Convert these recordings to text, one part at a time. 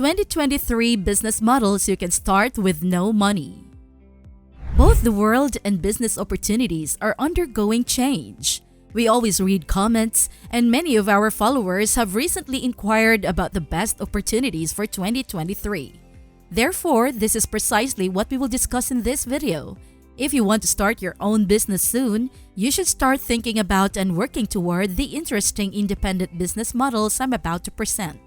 2023 business models you can start with no money. Both the world and business opportunities are undergoing change. We always read comments, and many of our followers have recently inquired about the best opportunities for 2023. Therefore, this is precisely what we will discuss in this video. If you want to start your own business soon, you should start thinking about and working toward the interesting independent business models I'm about to present.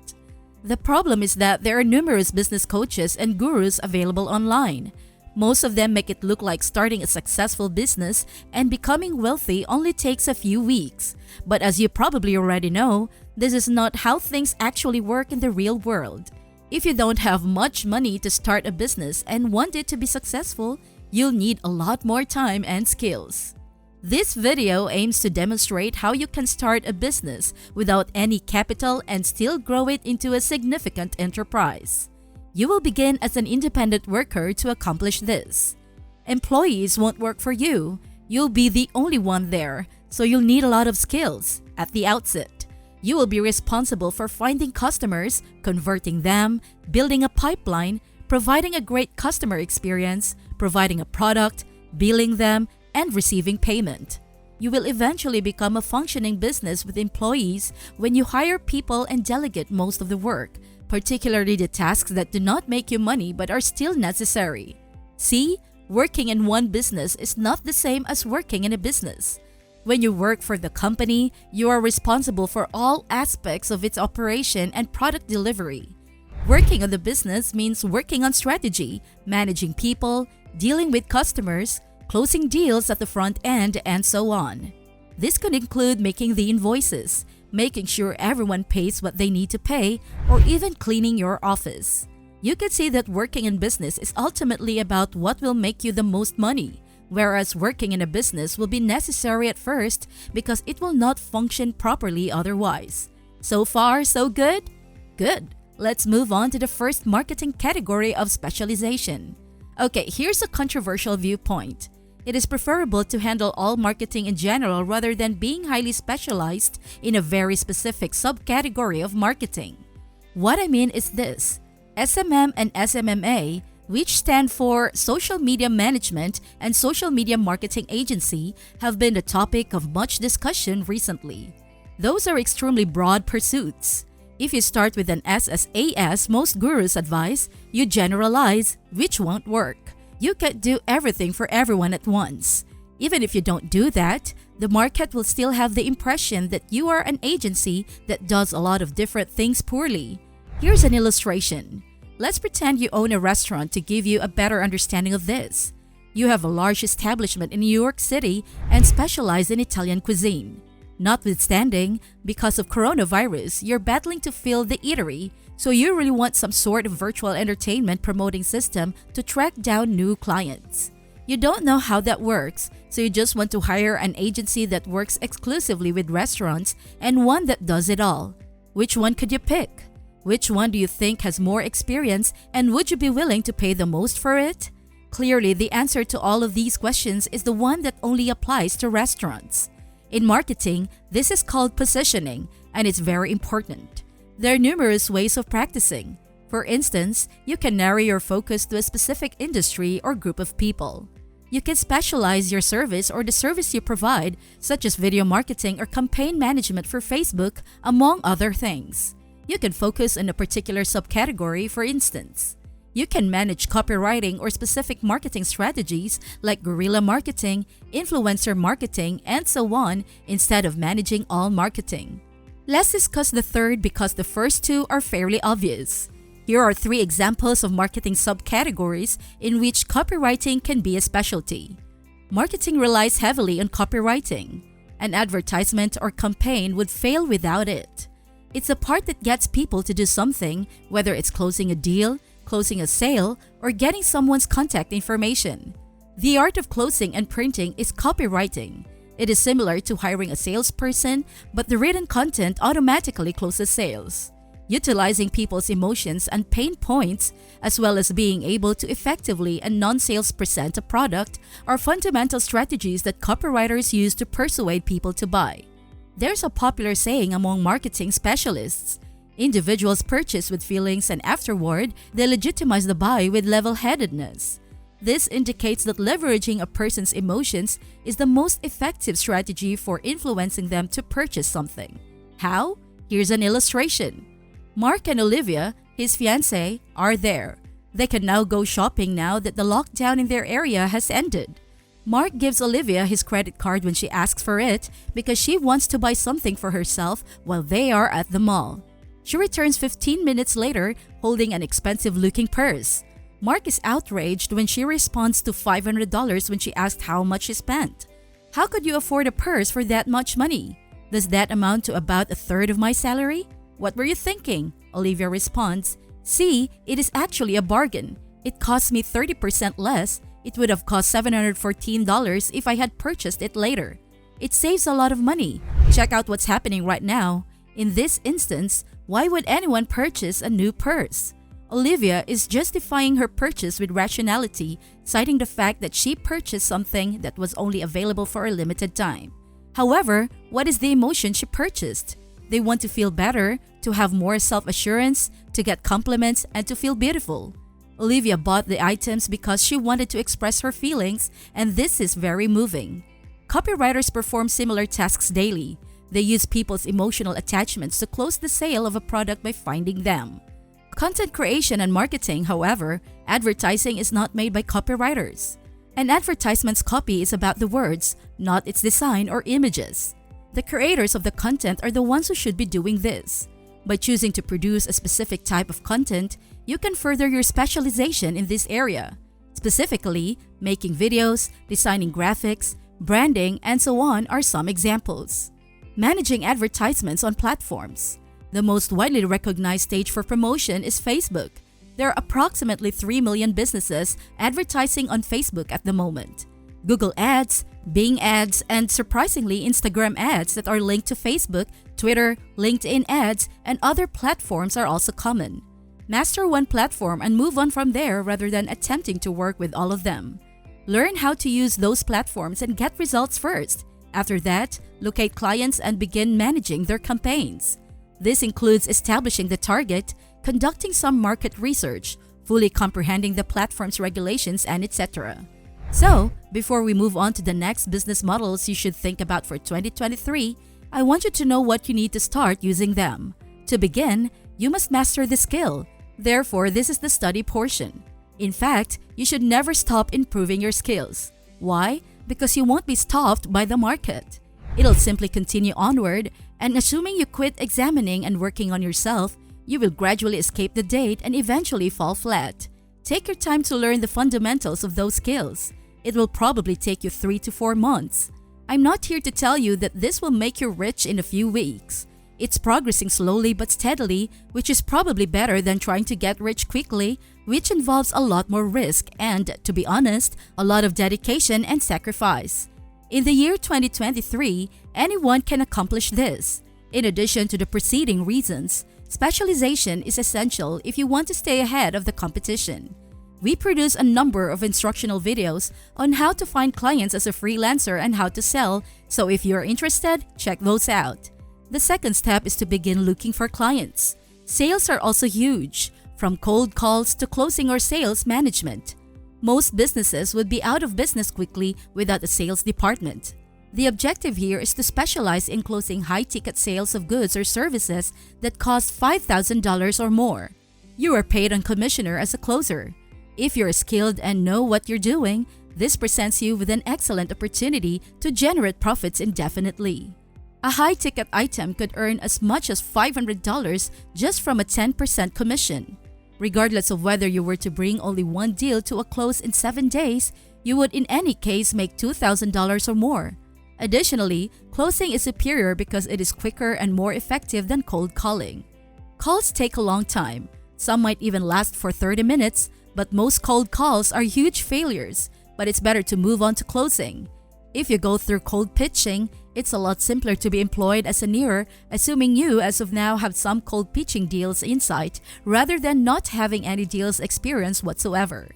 The problem is that there are numerous business coaches and gurus available online. Most of them make it look like starting a successful business and becoming wealthy only takes a few weeks. But as you probably already know, this is not how things actually work in the real world. If you don't have much money to start a business and want it to be successful, you'll need a lot more time and skills. This video aims to demonstrate how you can start a business without any capital and still grow it into a significant enterprise. You will begin as an independent worker to accomplish this. Employees won't work for you. You'll be the only one there, so you'll need a lot of skills at the outset. You will be responsible for finding customers, converting them, building a pipeline, providing a great customer experience, providing a product, billing them, and receiving payment. You will eventually become a functioning business with employees when you hire people and delegate most of the work, particularly the tasks that do not make you money but are still necessary. See, working in one business is not the same as working in a business. When you work for the company, you are responsible for all aspects of its operation and product delivery. Working on the business means working on strategy, managing people, dealing with customers, closing deals at the front end, and so on. This could include making the invoices, making sure everyone pays what they need to pay, or even cleaning your office. You can see that working in business is ultimately about what will make you the most money, whereas working in a business will be necessary at first because it will not function properly otherwise. So far, so good? Good. Let's move on to the first marketing category of specialization. Okay, here's a controversial viewpoint. It is preferable to handle all marketing in general rather than being highly specialized in a very specific subcategory of marketing. What I mean is this: SMM and SMMA, which stand for Social Media Management and Social Media Marketing Agency, have been the topic of much discussion recently. Those are extremely broad pursuits. If you start with an SSAS, most gurus advise you generalize, which won't work. You can't do everything for everyone at once. Even if you don't do that, the market will still have the impression that you are an agency that does a lot of different things poorly. Here's an illustration. Let's pretend you own a restaurant to give you a better understanding of this. You have a large establishment in New York City and specialize in Italian cuisine. Notwithstanding, because of coronavirus, you're battling to fill the eatery, so you really want some sort of virtual entertainment promoting system to track down new clients. You don't know how that works, so you just want to hire an agency that works exclusively with restaurants and one that does it all. Which one could you pick? Which one do you think has more experience, and would you be willing to pay the most for it? Clearly, the answer to all of these questions is the one that only applies to restaurants. In marketing, this is called positioning, and it's very important. There are numerous ways of practicing. For instance, you can narrow your focus to a specific industry or group of people. You can specialize your service or the service you provide, such as video marketing or campaign management for Facebook, among other things. You can focus on a particular subcategory, for instance. You can manage copywriting or specific marketing strategies like guerrilla marketing, influencer marketing, and so on, instead of managing all marketing. Let's discuss the third because the first two are fairly obvious. Here are 3 examples of marketing subcategories in which copywriting can be a specialty. Marketing relies heavily on copywriting. An advertisement or campaign would fail without it. It's the part that gets people to do something, whether it's closing a deal, closing a sale, or getting someone's contact information. The art of closing and printing is copywriting. It is similar to hiring a salesperson, but the written content automatically closes sales. Utilizing people's emotions and pain points, as well as being able to effectively and non-sales present a product, are fundamental strategies that copywriters use to persuade people to buy. There's a popular saying among marketing specialists: Individuals purchase with feelings and afterward, they legitimize the buy with level-headedness. This indicates that leveraging a person's emotions is the most effective strategy for influencing them to purchase something. How? Here's an illustration. Mark and Olivia, his fiancée, are there. They can now go shopping now that the lockdown in their area has ended. Mark gives Olivia his credit card when she asks for it because she wants to buy something for herself while they are at the mall. She returns 15 minutes later holding an expensive-looking purse. Mark is outraged when she responds to $500 when she asked how much she spent. How could you afford a purse for that much money? Does that amount to about a third of my salary? What were you thinking? Olivia responds, see, it is actually a bargain. It cost me 30% less. It would have cost $714 if I had purchased it later. It saves a lot of money. Check out what's happening right now. In this instance, why would anyone purchase a new purse? Olivia is justifying her purchase with rationality, citing the fact that she purchased something that was only available for a limited time. However, what is the emotion she purchased? They want to feel better, to have more self-assurance, to get compliments, and to feel beautiful. Olivia bought the items because she wanted to express her feelings, and this is very moving. Copywriters perform similar tasks daily. They use people's emotional attachments to close the sale of a product by finding them. Content creation and marketing, however, advertising is not made by copywriters. An advertisement's copy is about the words, not its design or images. The creators of the content are the ones who should be doing this. By choosing to produce a specific type of content, you can further your specialization in this area. Specifically, making videos, designing graphics, branding, and so on are some examples. Managing advertisements on platforms. The most widely recognized stage for promotion is Facebook. There are approximately 3 million businesses advertising on Facebook at the moment. Google Ads, Bing Ads, and surprisingly Instagram ads that are linked to Facebook, Twitter, LinkedIn ads, and other platforms are also common. Master one platform and move on from there rather than attempting to work with all of them. Learn how to use those platforms and get results first. After that, locate clients and begin managing their campaigns. This includes establishing the target, conducting some market research, fully comprehending the platform's regulations, and etc. So, before we move on to the next business models you should think about for 2023, I want you to know what you need to start using them. To begin, you must master the skill. Therefore, this is the study portion. In fact, you should never stop improving your skills. Why? Because you won't be stopped by the market. It'll simply continue onward, and assuming you quit examining and working on yourself, you will gradually escape the date and eventually fall flat. Take your time to learn the fundamentals of those skills. It will probably take you 3 to 4 months. I'm not here to tell you that this will make you rich in a few weeks. It's progressing slowly but steadily, which is probably better than trying to get rich quickly, which involves a lot more risk and, to be honest, a lot of dedication and sacrifice. In the year 2023, anyone can accomplish this. In addition to the preceding reasons, specialization is essential if you want to stay ahead of the competition. We produce a number of instructional videos on how to find clients as a freelancer and how to sell, so if you're interested, check those out. The second step is to begin looking for clients. Sales are also huge, from cold calls to closing or sales management. Most businesses would be out of business quickly without a sales department. The objective here is to specialize in closing high-ticket sales of goods or services that cost $5,000 or more. You are paid on commissioner as a closer. If you're skilled and know what you're doing, this presents you with an excellent opportunity to generate profits indefinitely. A high-ticket item could earn as much as $500 just from a 10% commission. Regardless of whether you were to bring only one deal to a close in 7 days, you would in any case make $2,000 or more. Additionally, closing is superior because it is quicker and more effective than cold calling. Calls take a long time. Some might even last for 30 minutes, but most cold calls are huge failures, but it's better to move on to closing. If you go through cold pitching, it's a lot simpler to be employed as a nearer, assuming you as of now have some cold pitching deals in sight rather than not having any deals experience whatsoever.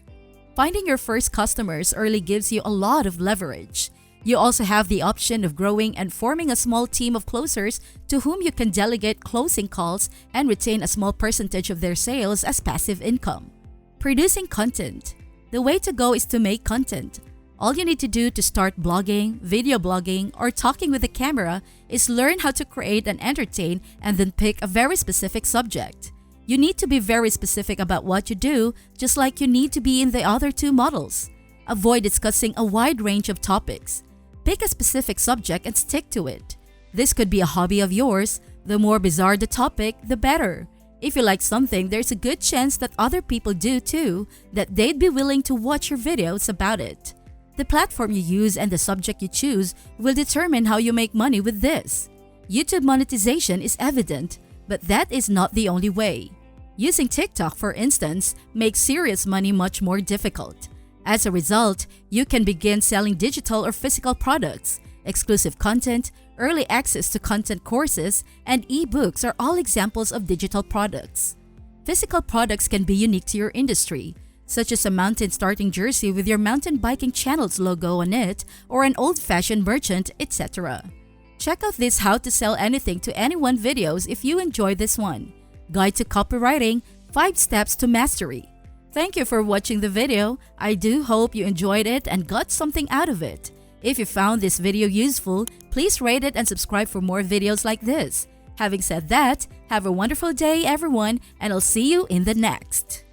Finding your first customers early gives you a lot of leverage. You also have the option of growing and forming a small team of closers to whom you can delegate closing calls and retain a small percentage of their sales as passive income. Producing content. The way to go is to make content. All you need to do to start blogging, video blogging, or talking with the camera is learn how to create and entertain and then pick a very specific subject. You need to be very specific about what you do, just like you need to be in the other two models. Avoid discussing a wide range of topics. Pick a specific subject and stick to it. This could be a hobby of yours. The more bizarre the topic, the better. If you like something, there's a good chance that other people do too, that they'd be willing to watch your videos about it. The platform you use and the subject you choose will determine how you make money with this. YouTube monetization is evident, but that is not the only way. Using TikTok, for instance, makes serious money much more difficult. As a result, you can begin selling digital or physical products. Exclusive content, early access to content courses, and ebooks are all examples of digital products. Physical products can be unique to your industry, such as a mountain starting jersey with your mountain biking channel's logo on it, or an old-fashioned merchant, etc. Check out this How to Sell Anything to Anyone videos if you enjoy this one. Guide to Copywriting, 5 Steps to Mastery. Thank you for watching the video. I do hope you enjoyed it and got something out of it. If you found this video useful, please rate it and subscribe for more videos like this. Having said that, have a wonderful day everyone, and I'll see you in the next.